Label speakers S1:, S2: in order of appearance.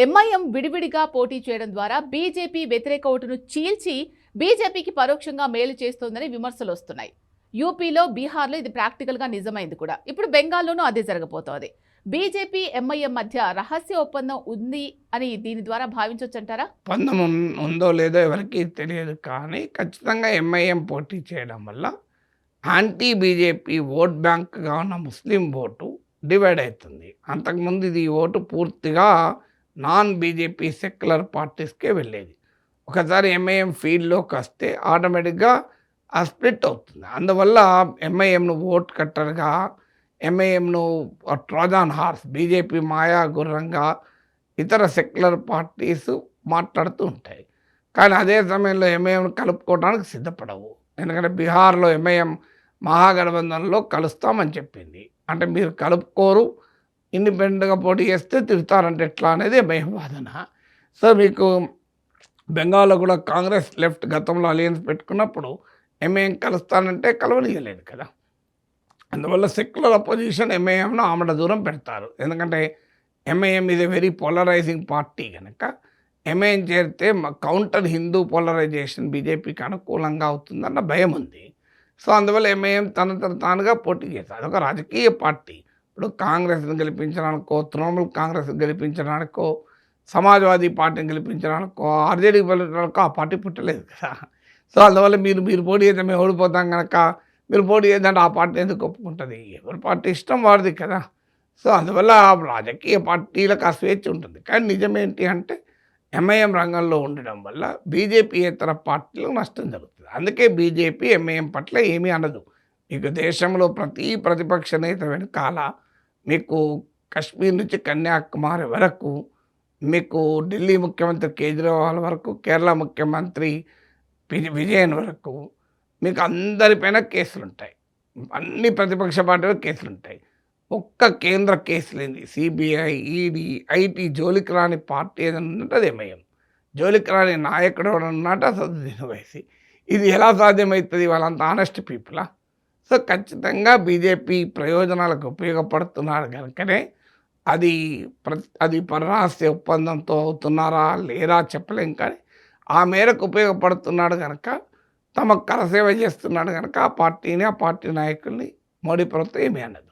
S1: MIM విడివిడిగా పోటీ చేయడం ద్వారా బీజేపీ వ్యతిరేక ఓటును చీల్చి బీజేపీకి పరోక్షంగా మేలు చేస్తోందని విమర్శలు వస్తున్నాయి. యూపీలో, బీహార్లో ఇది ప్రాక్టికల్గా నిజమైంది కూడా. ఇప్పుడు బెంగాల్లోనూ అదే జరగబోతోంది. బీజేపీ ఎంఐఎం మధ్య రహస్య ఒప్పందం ఉంది అని దీని ద్వారా భావించవచ్చంటారా?
S2: ఒప్పందం ఉందో లేదో ఎవరికి తెలియదు, కానీ ఖచ్చితంగా ఎంఐఎం పోటీ చేయడం వల్ల యాంటీ బీజేపీ ఓట్ బ్యాంక్గా ఉన్న ముస్లిం ఓటు డివైడ్ అవుతుంది. అంతకుముందు ఇది ఓటు పూర్తిగా నాన్ బీజేపీ సెక్యులర్ పార్టీస్కే వెళ్ళేది. ఒకసారి ఎంఐఎం ఫీల్డ్లోకి వస్తే ఆటోమేటిక్గా ఆ స్ప్లిట్ అవుతుంది. అందువల్ల ఎంఐఎంను ఓట్ కట్టర్గా, ఎంఐఎంను ట్రోజాన్ హార్స్, బీజేపీ మాయా గుర్రంగా ఇతర సెక్యులర్ పార్టీస్ మాట్లాడుతూ ఉంటాయి. కానీ అదే సమయంలో ఎంఐఎంను కలుపుకోవడానికి సిద్ధపడవు. ఎందుకంటే బీహార్లో ఎంఐఎం మహాగఠబంధన్లో కలుస్తామని చెప్పింది. అంటే మీరు కలుపుకోరు, ఇండిపెండెంట్గా పోటీ చేస్తే తిడతారంటే ఎట్లా అనేది ఎంఐఎం వాదన. సో మీకు బెంగాల్లో కూడా కాంగ్రెస్ లెఫ్ట్ గతంలో అలయన్స్ పెట్టుకున్నప్పుడు ఎంఐఎం కలుస్తానంటే కలవనీయలేదు కదా. అందువల్ల సెక్యులర్ అపోజిషన్ ఎంఐఎంను ఆమడ దూరం పెడతారు. ఎందుకంటే ఎంఐఎం ఇది వెరీ పోలరైజింగ్ పార్టీ కనుక ఎంఐఎం చేరితే కౌంటర్ హిందూ పోలరైజేషన్ బీజేపీకి అనుకూలంగా అవుతుందన్న భయం ఉంది. సో అందువల్ల ఎంఐఎం తానుగా పోటీ చేస్తారు. అదొక రాజకీయ పార్టీ. ఇప్పుడు కాంగ్రెస్ని గెలిపించడానికో, తృణమూల్ కాంగ్రెస్ గెలిపించడానికో, సమాజ్వాదీ పార్టీని గెలిపించడానికో, ఆర్జేడీ గెలిపించడానికో ఆ పార్టీ పుట్టలేదు కదా. సో అందువల్ల మీరు పోటీ చేస్తే మేము ఓడిపోతాం కనుక మీరు పోటీ చేద్దంటే ఆ పార్టీ ఎందుకు ఒప్పుకుంటుంది? ఎవరి పార్టీ ఇష్టం వాడిది కదా. సో అందువల్ల రాజకీయ పార్టీలకు ఆ స్వేచ్ఛ ఉంటుంది. కానీ నిజమేంటి అంటే ఎంఐఎం రంగంలో ఉండడం వల్ల బీజేపీ ఇతర పార్టీలకు నష్టం జరుగుతుంది. అందుకే బీజేపీ ఎంఐఎం పట్ల ఏమీ అనదు. మీకు దేశంలో ప్రతి ప్రతిపక్ష నేత వెనకాల మీకు కశ్మీర్ నుంచి కన్యాకుమారి వరకు, మీకు ఢిల్లీ ముఖ్యమంత్రి కేజ్రీవాల్ వరకు, కేరళ ముఖ్యమంత్రి విజయన్ వరకు మీకు అందరిపైన కేసులు ఉంటాయి. అన్ని ప్రతిపక్ష పార్టీలో కేసులు ఉంటాయి. ఒక్క కేంద్ర కేసు లేని సిబిఐ, ఈడీ, ఐటీ జోలికి రాని పార్టీ ఏదైనా ఉన్నట్టు అది ఎంఐఎం. జోలికి రాని నాయకుడు ఉన్నట్టు అసదుద్దీన్ ఓవైసీ. ఇది ఎలా సాధ్యమవుతుంది? వాళ్ళంత ఆనెస్ట్ పీపులా? సో ఖచ్చితంగా బీజేపీ ప్రయోజనాలకు ఉపయోగపడుతున్నారు కనుకనే అది పరరాష్ట్ర ఒప్పందంతో అవుతున్నారా లేరా చెప్పలేం. కానీ ఆ మేరకు ఉపయోగపడుతున్నాడు కనుక, తమకు కరసేవ చేస్తున్నాడు కనుక ఆ పార్టీని, ఆ పార్టీ నాయకుల్ని మోడీ ప్రభుత్వం ఏమీ అనదు.